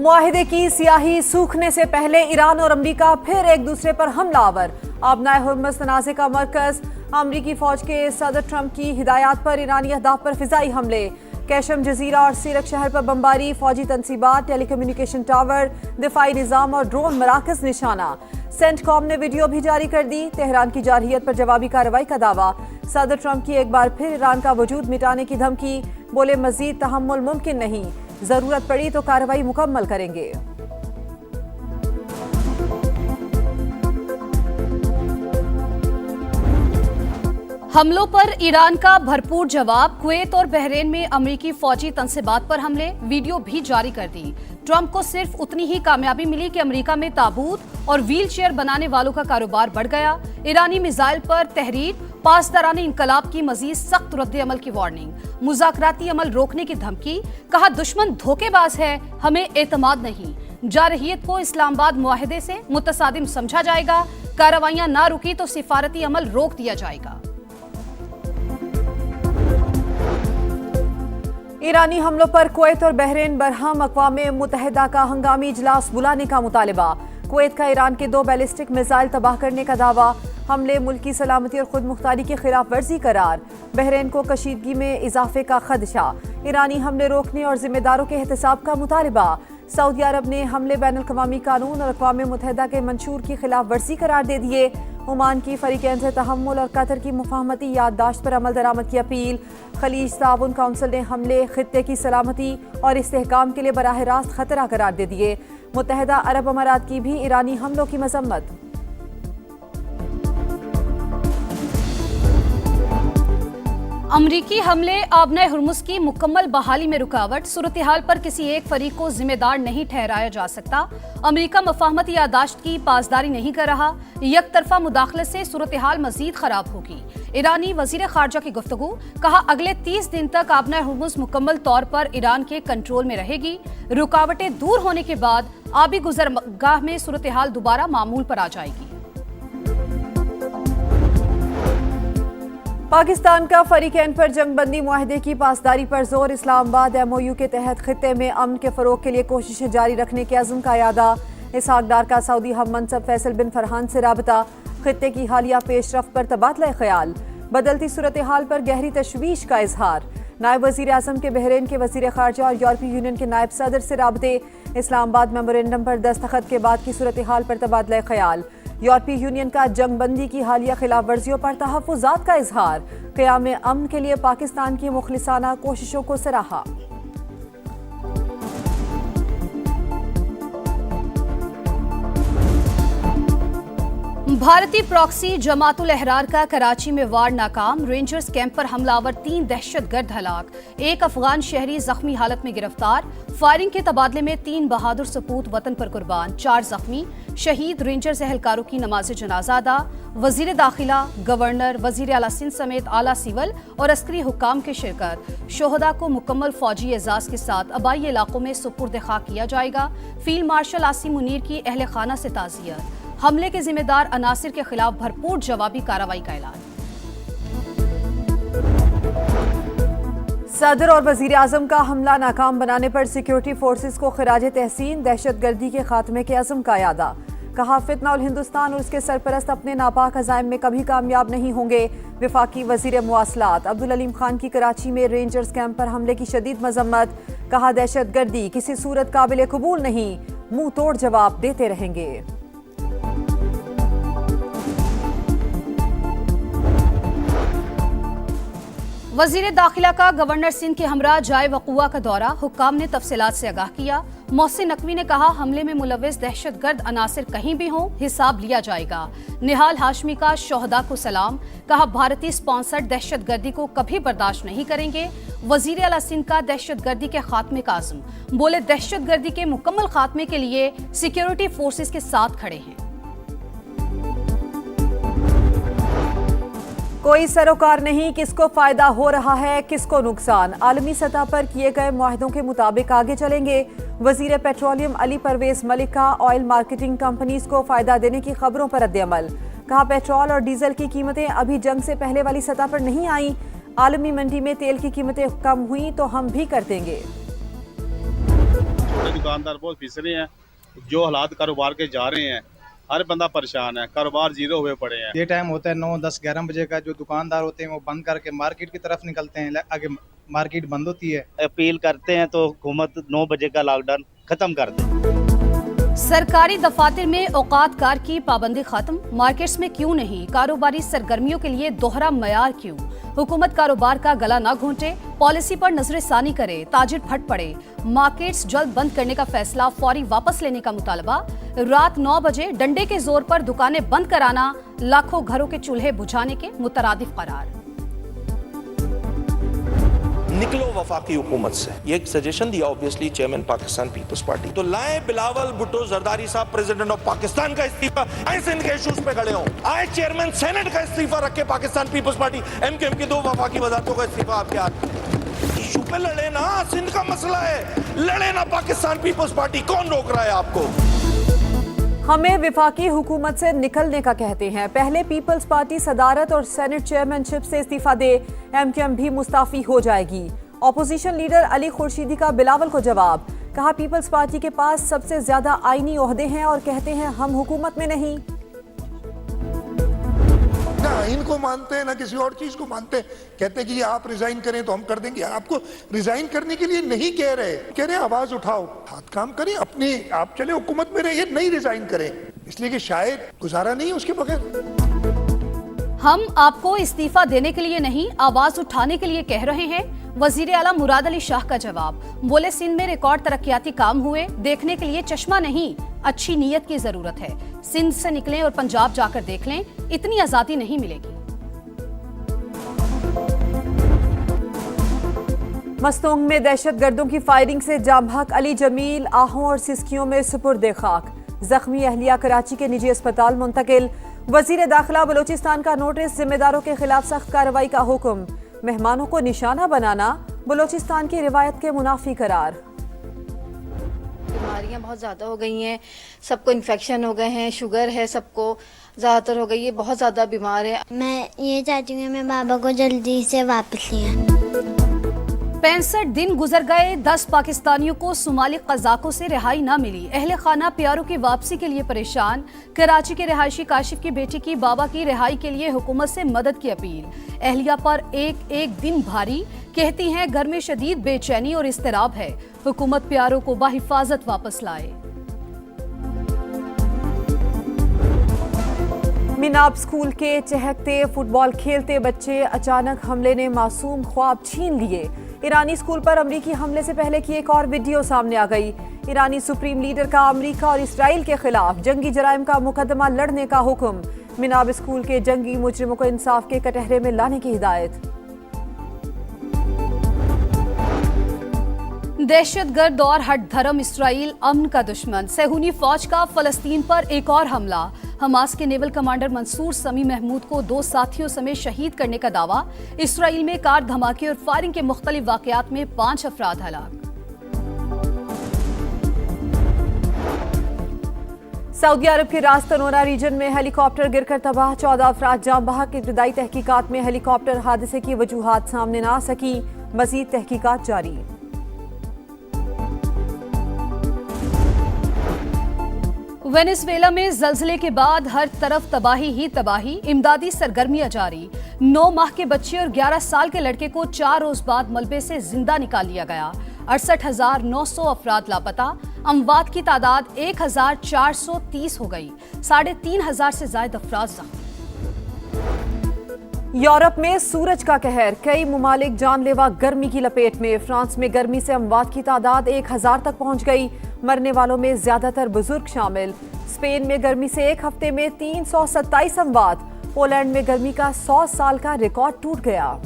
मुआहिदे की स्याही सूखने से पहले ईरान और अमरीका फिर एक दूसरे पर हमलावर। आबनाए हुर्मुज़ तनाज़े का मरकज। अमरीकी फौज के सदर ट्रंप की हिदायत पर ईरानी अहदाफ पर फिजाई हमले। कैशम जजीरा और सीरक शहर पर बमबारी, फौजी तनसीबात, टेलीकम्युनिकेशन टावर, दिफाई निज़ाम और ड्रोन मराकज निशाना। सेंटकॉम ने वीडियो भी जारी कर दी। तेहरान की जारहियत पर जवाबी कार्रवाई का दावा। सदर ट्रंप की एक बार फिर ईरान का वजूद मिटाने की धमकी। बोले मजीद तहम्मुल मुमकिन नहीं, जरूरत पड़ी तो कार्रवाई मुकम्मल करेंगे। हमलों पर ईरान का भरपूर जवाब। कुवैत और बहरीन में अमरीकी फौजी तनसीबात पर हमले, वीडियो भी जारी कर दी। ट्रंप को सिर्फ उतनी ही कामयाबी मिली कि अमेरिका में ताबूत और व्हील चेयर बनाने वालों का कारोबार बढ़ गया। ईरानी मिसाइल पर तहरीर, पासदाराने इनकलाब की मजीद सख्त रद्द-ए-अमल की वार्निंग। मुज़ाकराती अमल रोकने की धमकी, कहा दुश्मन धोखेबाज है, हमें एतमाद नहीं। जारहियत को इस्लामाबाद मुआहिदे से मुतसादिम समझा जाएगा। कार्रवाइयां ना रुकी तो सिफारती अमल रोक दिया जाएगा। ईरानी हमलों पर कुवैत और बहरीन बरहम अक़वाम मुत्तहिदा का हंगामी इजलास बुलाने का मुतालिबा। कुवैत का ईरान के 2 बैलिस्टिक मिसाइल तबाह करने का दावा। हमले मुल्क की सलामती और खुद मुख्तारी की खिलाफ वर्जी करार। बहरीन को कशीदगी में इजाफे का खदशा। ईरानी हमले रोकने और जिम्मेदारों के एहतसाब का मुतालिबा। सऊदी अरब ने हमले बैनुल-अक़वामी कानून और अक़वाम मुत्तहिदा के मंशूर की खिलाफ वर्जी करार दे दिए। ओमान की फरीकैन से तहम्मुल और कतर की मुफाहमती याददाश्त पर अमल दरामद की अपील। खलीज ताउन काउंसिल ने हमले खित्ते की सलामती और इस्तेहकाम के लिए बराह रास्त खतरा करार दे दिए। मुत्तहिदा अरब अमारात की भी ईरानी हमलों की मजम्मत। अमरीकी हमले आबनाए हुर्मुज़ की मुकम्मल बहाली में रुकावट। सूरत हाल पर किसी एक फरीक को जिम्मेदार नहीं ठहराया जा सकता। अमरीका मफाहमती यादाश्त की पासदारी नहीं कर रहा। एक तरफा मुदाखलत से सूरत हाल मजीद खराब होगी। ईरानी वजीर खारजा की गुफ्तगू, कहा अगले 30 दिन तक आबनाए हुर्मुज़ मुकम्मल तौर पर ईरान के कंट्रोल में रहेगी। रुकावटें दूर होने के बाद आबी गुजरगाह में सूरत हाल दोबारा मामूल पर आ जाएगी। पाकिस्तान का फरीकैन पर जंगबंदी मुआहिदे की पासदारी पर जोर। इस्लामाबाद MOU के तहत खित्ते में अमन के फरोग के लिए कोशिशें जारी रखने के अज़्म का यादा। इसहाक डार का सऊदी हम मनसब फैसल बिन फरहान से राबता। खित्ते की हालिया पेशरफ्त पर तबादला ख्याल। बदलती सूरत हाल पर गहरी तशवीश का इजहार। नायब वजीर आज़म के बहरीन के वजीर खारजा और यूरोपीय यूनियन के नायब सदर से राबते। इस्लामाबाद मेमोरेंडम पर दस्तखत के बाद की सूरत हाल पर तबादला ख्याल। यूरोपीय यूनियन का जंगबंदी की हालिया खिलाफ वर्जियों पर तहफ़्फ़ुज़ात का इजहार। क़याम अमन के लिए पाकिस्तान की मुखलिसाना कोशिशों को सराहा। भारतीय प्रॉक्सी जमातुल अहरार का कराची में वार नाकाम। रेंजर्स कैंप पर हमलावर 3 दहशतगर्द हलाक। 1 अफगान शहरी जख्मी हालत में गिरफ्तार। फायरिंग के तबादले में 3 बहादुर सपूत वतन पर कुर्बान, 4 जख्मी। शहीद रेंजर्स एहलकारों की नमाज जनाजा अदा। वजीर दाखिला, गवर्नर, वजीर आला सिंध समेत आला सिविल और अस्करी हुक्काम की शिरकत। शोहदा को मुकम्मल फौजी एजाज के साथ आबाई इलाकों में सुपुर्द खाक किया जाएगा। फील्ड मार्शल आसिम मुनीर की अहले खाना से ताज़ियत। हमले के जिम्मेदार अनासिर के खिलाफ भरपूर जवाबी कार्रवाई का ऐलान। सदर और वजीर आजम का हमला नाकाम बनाने पर सिक्योरिटी फोर्सेस को खिराज तहसीन। दहशतगर्दी के खात्मे के अज़्म का यादा। कहा फितना और हिंदुस्तान और उसके सरपरस्त अपने नापाक अज़ाइम में कभी कामयाब नहीं होंगे। विफाकी वजीर मुवासलात अब्दुल अलीम खान की कराची में रेंजर्स कैंप पर हमले की शदीद मजम्मत। कहा दहशतगर्दी किसी सूरत काबिल कबूल नहीं, मुंह तोड़ जवाब देते रहेंगे। वजीर दाखिला का गवर्नर सिंध के हमरा जाए वक़ुआ का दौरा। हुक्काम ने तफसीलात से आगाह किया। मोहसिन नकवी ने कहा हमले में मुलव्विस दहशतगर्द अनासिर कहीं भी हों, हिसाब लिया जाएगा। निहाल हाशमी का शोहदा को सलाम। कहा भारतीय स्पॉन्सर्ड दहशतगर्दी को कभी बर्दाश्त नहीं करेंगे। वजीर आला सिंध का दहशतगर्दी के खात्मे का अज़्म। बोले दहशतगर्दी के मुकम्मल खात्मे के लिए सिक्योरिटी फोर्सेस के साथ खड़े हैं। कोई सरोकार नहीं, किसको फायदा हो रहा है किसको नुकसान। आलमी सतह पर किए गए मुआहदों के मुताबिक आगे चलेंगे। वजीर पेट्रोलियम अली परवेज मलिक का ऑयल मार्केटिंग कंपनीज को फायदा देने की खबरों पर रद्द-ए-अमल। कहा पेट्रोल और डीजल की कीमतें अभी जंग से पहले वाली सतह पर नहीं आई। आलमी मंडी में तेल की कीमतें कम हुई तो हम भी कर देंगे। छोटे दुकानदार बहुत पिस रहे हैं। जो हालात कारोबार के जा रहे हैं, हर बंदा परेशान है, कारोबार जीरो हुए पड़े हैं। ये टाइम होता है 9, 10, 11 बजे का, जो दुकानदार होते हैं वो बंद करके मार्केट की तरफ निकलते हैं, आगे मार्केट बंद होती है। अपील करते हैं तो हुकूमत 9 बजे का लॉकडाउन खत्म कर दे। सरकारी दफातर में औकात कार की पाबंदी खत्म, मार्केट्स में क्यों नहीं? कारोबारी सरगर्मियों के लिए दोहरा मयार क्यों? हुकूमत कारोबार का गला न घोंटे, पॉलिसी पर नजरसानी करे, ताजिर फट पड़े। मार्केट्स जल्द बंद करने का फैसला फौरी वापस लेने का मुतालबा। रात 9 बजे डंडे के जोर पर दुकानें बंद कराना, लाखों घरों के चूल्हे बुझाने के मुतरादिफ करार। निकलो वफाकी हुकूमत से, ये एक सजेशन दिया ऑब्वियसली चेयरमैन पाकिस्तान पीपल्स पार्टी। तो लाए बिलावल भुट्टो जरदारी साहब प्रेसिडेंट ऑफ पाकिस्तान का इस्तीफा, आए सिंध के इश्यूज पे खड़े हों, आए चेयरमैन सेनेट का इस्तीफा रखे पाकिस्तान पीपल्स पार्टी, एमकेएम की 2 वफाकी वजारतों का इस्तीफा आपके हाथ। इशू पे लड़े ना, सिंध का मसला है, लड़े ना पाकिस्तान पीपल्स पार्टी, कौन रोक रहा है आपको? हमें विफाकी हुकूमत से निकलने का कहते हैं, पहले पीपल्स पार्टी सदारत और सेनेट चेयरमैनशिप से इस्तीफा दे, एमकेएम भी मुस्ताफी हो जाएगी। ऑपोजिशन लीडर अली खुर्शीदी का बिलावल को जवाब, कहा पीपल्स पार्टी के पास सबसे ज्यादा आईनी ओहदे हैं और कहते हैं हम हुकूमत में नहीं। ना आइन को मानते हैं ना किसी और चीज को मानते हैं। कहते हैं कि ये आप रिजाइन करें तो हम कर देंगे। आपको रिजाइन करने के लिए नहीं कह रहे आवाज उठाओ, हाथ काम करें, अपनी आप चले हुकूमत में रहिए, नहीं रिजाइन करें, इसलिए कि शायद गुजारा नहीं है उसके बगैर। हम आपको इस्तीफा देने के लिए नहीं, आवाज उठाने के लिए कह रहे हैं। वजीर आला मुराद अली शाह का जवाब, बोले सिंध में रिकॉर्ड तरक्याती काम हुए, देखने के लिए चश्मा नहीं, अच्छी नीयत की जरूरत है। सिंध से निकलें और पंजाब जाकर देख लें, इतनी आजादी नहीं मिलेगी। मस्तूंग में दहशतगर्दों की फायरिंग से जांबाक अली जमील आहों और सिस्कियों में सुपुर्द खाक, जख्मी अहलिया कराची के निजी अस्पताल मुंतकिल। वजीर दाखिला बलोचिस्तान का नोटिस, जिम्मेदारों के खिलाफ सख्त कार्रवाई का हुक्म। मेहमानों को निशाना बनाना बलोचिस्तान की रिवायत के मुनाफी करार। बीमारियां बहुत ज़्यादा हो गई हैं, सबको इन्फेक्शन हो गए हैं, शुगर है सबको ज़्यादातर हो गई है, बहुत ज़्यादा बीमार है। मैं ये चाहती हूँ मैं बाबा को जल्दी से वापस लिया। 65 दिन गुजर गए, 10 पाकिस्तानियों को सोमाली कज़ाकों से रिहाई न मिली। अहले खाना प्यारों की वापसी के लिए परेशान। कराची के रिहायशी काशिफ की बेटी की बाबा की रिहाई के लिए हुकूमत से मदद की अपील। अहलिया पर एक एक दिन भारी, कहती हैं घर में शदीद बेचैनी और इस्तिराब है, हुकूमत प्यारों को बाहिफाजत वापस लाए। मिनाब स्कूल के चहकते फुटबॉल खेलते बच्चे, अचानक हमले ने मासूम ख्वाब छीन लिए। ईरानी स्कूल पर अमरीकी हमले से पहले की एक और वीडियो सामने आ गई। ईरानी सुप्रीम लीडर का अमरीका और इसराइल के खिलाफ जंगी जराइम का मुकदमा लड़ने का हुक्म। मिनाब स्कूल के जंगी मुजरिमों को इंसाफ के कटहरे में लाने की हिदायत। दहशतगर्द और हट धर्म इसराइल अमन का दुश्मन। सेहूनी फौज का फलस्तीन पर एक और हमला। हमास के नेवल कमांडर मंसूर समी महमूद को 2 साथियों समेत शहीद करने का दावा। इसराइल में कार धमाके और फायरिंग के मुख्तलिफ वाकयात में 5 अफराद हलाक। सऊदी अरब के रास तनोरा रीजन में हेलीकॉप्टर गिरकर तबाह, 14 अफराद जाँ बहक। इब्तदाई तहकीकात में हेलीकॉप्टर हादसे की वजूहात सामने न आ सकी, मजीद तहकीकात जारी। वेनेजुएला में जल्जले के बाद हर तरफ तबाही ही तबाही, इमदादी सरगर्मियां जारी। 9 माह के बच्चे और 11 साल के लड़के को 4 रोज बाद मलबे से जिंदा निकाल लिया गया। 68,900 अफराद लापता, अमवात की तादाद 1,430 हो गई। 3,500 से ज्यादा अफराद जख्मी। यूरोप में सूरज का कहर, कई मुमालिक जानलेवा गर्मी की लपेट में। फ्रांस में गर्मी से अमवात की तादाद 1,000 तक पहुंच गई, मरने वालों में ज्यादातर बुजुर्ग शामिल। स्पेन में गर्मी से एक हफ्ते में 327 अमवात। पोलैंड में गर्मी का 100 साल का रिकॉर्ड टूट गया।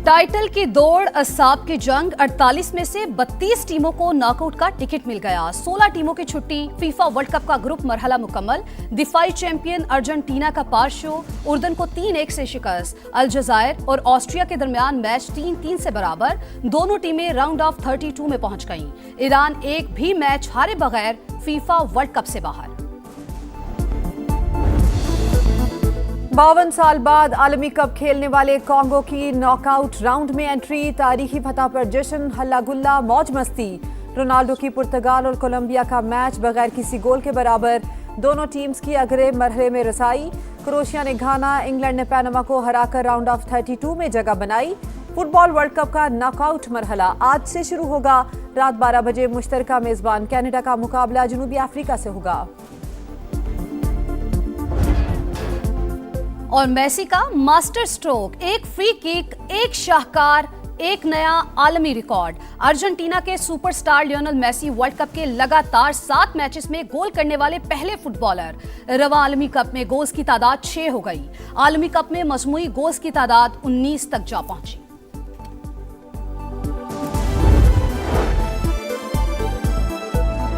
टाइटल की दौड़, असाब की जंग, 48 में से 32 टीमों को नॉकआउट का टिकट मिल गया। 16 टीमों की छुट्टी। फीफा वर्ल्ड कप का ग्रुप मरहला मुकम्मल। दिफाई चैंपियन अर्जेंटीना का पार शो, उर्दन को 3-1 से शिकस्त। अल्जायर और ऑस्ट्रिया के दरमियान मैच 3-3 से बराबर। दोनों टीमें राउंड ऑफ 32 में पहुंच गईं। ईरान एक भी मैच हारे बगैर फीफा वर्ल्ड कप से बाहर। 52 साल बाद आलमी कप खेलने वाले कांगो की नॉकआउट राउंड में एंट्री, तारीखी फतह पर जश्न, हल्ला गुल्ला, मौज मस्ती। रोनाल्डो की पुर्तगाल और कोलंबिया का मैच बगैर किसी गोल के बराबर, दोनों टीम्स की अगले मरहले में रसाई। क्रोएशिया ने घाना, इंग्लैंड ने पैनामा को हराकर राउंड ऑफ 32 में जगह बनाई। फुटबॉल वर्ल्ड कप का नॉकआउट मरहला आज से शुरू होगा। रात 12 बजे मुश्तरका मेजबान कनाडा का मुकाबला जनूबी अफ्रीका से होगा। और मेसी का मास्टर स्ट्रोक, एक फ्री किक, एक शाहकार, एक नया आलमी रिकॉर्ड। अर्जेंटीना के superstar Lionel Messi world cup के लगातार 7 मैचेस में गोल करने वाले पहले फुटबॉलर। रवा आलमी कप में गोल्स की तादाद 6 हो गई। आलमी कप में मजमूई गोल्स की तादाद 19 तक जा पहुंची।